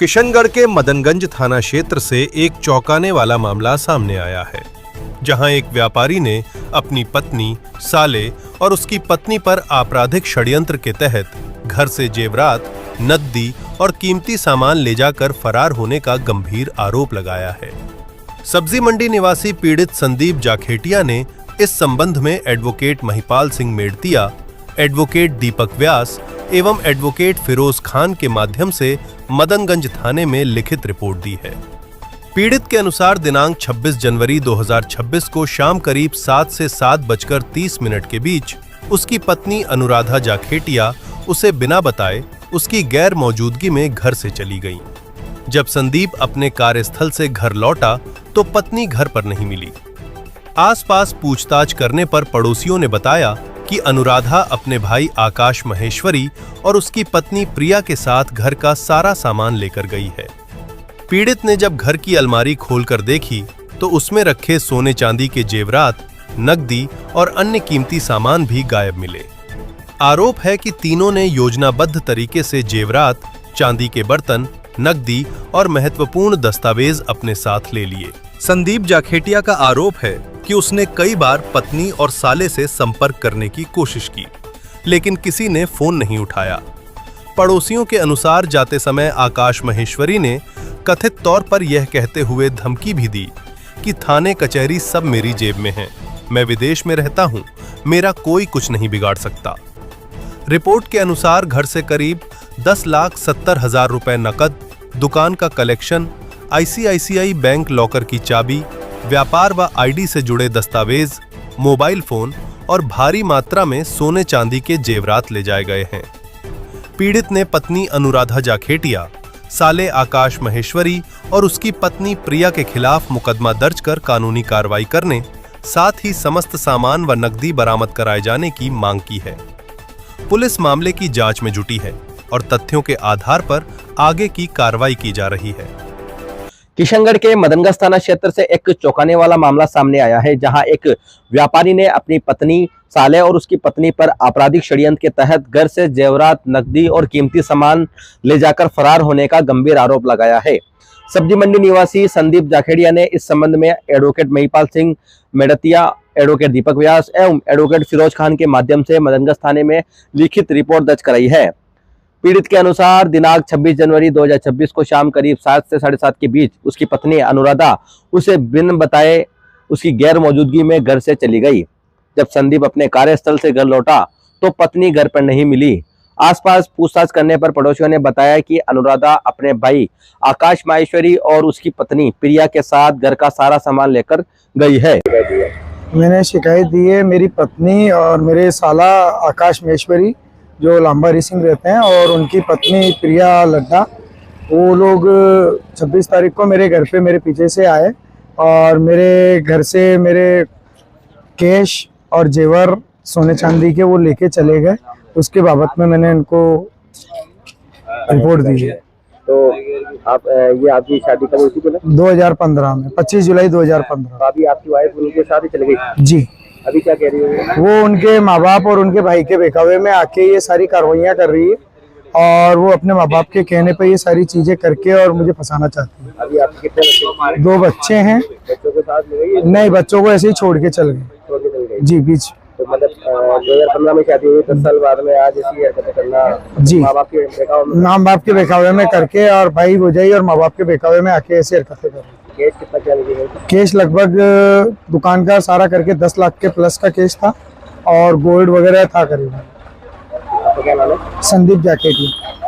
किशनगढ़ के मदनगंज थाना क्षेत्र से एक चौंकाने वाला मामला सामने आया है, जहां एक व्यापारी ने अपनी पत्नी, साले और उसकी पत्नी पर आपराधिक षड्यंत्र के तहत घर से जेवरात, नकदी और कीमती सामान ले जाकर फरार होने का गंभीर आरोप लगाया है। सब्जी मंडी निवासी पीड़ित संदीप जाखेटिया ने इस संबंध में एडवोकेट महिपाल सिंह मेड़तिया, एडवोकेट दीपक व्यास एवं एडवोकेट फिरोज खान के माध्यम से मदनगंज थाने में लिखित रिपोर्ट दी है। पीड़ित के अनुसार दिनांक 26 जनवरी 2026 को शाम करीब 7 से 7:30 के बीच उसकी पत्नी अनुराधा जाखेटिया उसे बिना बताए उसकी गैर मौजूदगी में घर से चली गईं। जब संदीप अपने कार्यस्थल से घर लौटा तो पत्नी घर पर नहीं मिली। आसपास पूछताछ करने पर पड़ोसियों ने बताया कि अनुराधा अपने भाई आकाश महेश्वरी और उसकी पत्नी प्रिया के साथ घर का सारा सामान लेकर गई है। पीड़ित ने जब घर की अलमारी खोलकर देखी तो उसमें रखे सोने चांदी के जेवरात, नकदी और अन्य कीमती सामान भी गायब मिले। आरोप है कि तीनों ने योजनाबद्ध तरीके से जेवरात, चांदी के बर्तन, नकदी और महत्वपूर्ण दस्तावेज अपने साथ ले लिए। संदीप जाखेटिया का आरोप है कि उसने कई बार पत्नी और साले से संपर्क करने की कोशिश की, लेकिन किसी ने फोन नहीं उठाया। पड़ोसियों के अनुसार जाते समय आकाश महेश्वरी ने कथित तौर पर यह कहते हुए धमकी भी दी कि थाने कचहरी सब मेरी जेब में है, मैं विदेश में रहता हूं, मेरा कोई कुछ नहीं बिगाड़ सकता। रिपोर्ट के अनुसार घर से करीब 10,70,000 रुपए नकद, दुकान का कलेक्शन, ICICI बैंक लॉकर की चाबी, व्यापार व आईडी से जुड़े दस्तावेज, मोबाइल फोन और भारी मात्रा में सोने चांदी के जेवरात ले जाए गए हैं। पीड़ित ने पत्नी अनुराधा जाखेटिया, साले आकाश महेश्वरी और उसकी पत्नी प्रिया के खिलाफ मुकदमा दर्ज कर कानूनी कार्रवाई करने, साथ ही समस्त सामान व नकदी बरामद कराए जाने की मांग की है। पुलिस मामले की जांच में जुटी है और तथ्यों के आधार पर आगे की कार्रवाई की जा रही है। किशनगढ़ के मदनगंज थाना क्षेत्र से एक चौंकाने वाला मामला सामने आया है, जहां एक व्यापारी ने अपनी पत्नी, साले और उसकी पत्नी पर आपराधिक षड्यंत्र के तहत घर से जेवरात, नकदी और कीमती सामान ले जाकर फरार होने का गंभीर आरोप लगाया है। सब्जी मंडी निवासी संदीप जाखेटिया ने इस संबंध में एडवोकेट महिपाल सिंह मेड़तिया, एडवोकेट दीपक व्यास एवं एडवोकेट फिरोज खान के माध्यम से मदनगंज थाने में लिखित रिपोर्ट दर्ज कराई है। पीड़ित के अनुसार दिनांक 26 जनवरी 2026 को शाम करीब 7 से 7:30 के बीच उसकी पत्नी अनुराधा उसे बिन बताए उसकी गैर मौजूदगी में घर से चली गई। जब संदीप अपने कार्यस्थल से घर लौटा तो पत्नी घर पर नहीं मिली। आसपास पूछताछ करने पर पड़ोसियों ने बताया कि अनुराधा अपने भाई आकाश माहेश्वरी और उसकी पत्नी प्रिया के साथ घर का सारा सामान लेकर गई है। मैंने शिकायत दी है, मेरी पत्नी और मेरे साला आकाश महेश्वरी जो लांबारी सिंह रहते हैं और उनकी पत्नी प्रिया लड्डा, वो लोग 26 तारीख को मेरे घर पे मेरे पीछे से आए और मेरे घर से मेरे कैश और जेवर सोने चांदी के वो लेके चले गए। उसके बाबत में मैंने इनको रिपोर्ट दी है। तो आप ये आपकी शादी कब हुई थी? 2015 में, 25 जुलाई 2015। तो अभी आपकी वाइफ उनके साथ ही चली गई? जी। अभी क्या कह रही है? वो उनके माँ बाप और उनके भाई के बहकावे में आके ये सारी कार्रवाइयाँ कर रही है और वो अपने माँ बाप के कहने पे ये सारी चीजें करके और मुझे फंसाना चाहती है। अभी आपके कितने बच्चे? 2 बच्चे हैं। बच्चों के साथ ले गई? नहीं, बच्चों को ऐसे ही छोड़ के चल गए। जी, बीच। तो मतलब 2015 में शादी हुई, 10 साल बाद में आज ऐसी हरकतें करना जी, माँ बाप के बहकावे में करके और भाई भौजाई और माँ बाप के बहकावे में आके ऐसी हरकतें कर रही। केस कितना क्या लगी? केस लगभग दुकान का सारा करके 10 लाख के प्लस का केस था और गोल्ड वगैरह था करीब। आपका क्या नाम है? संदीप जाखेटिया।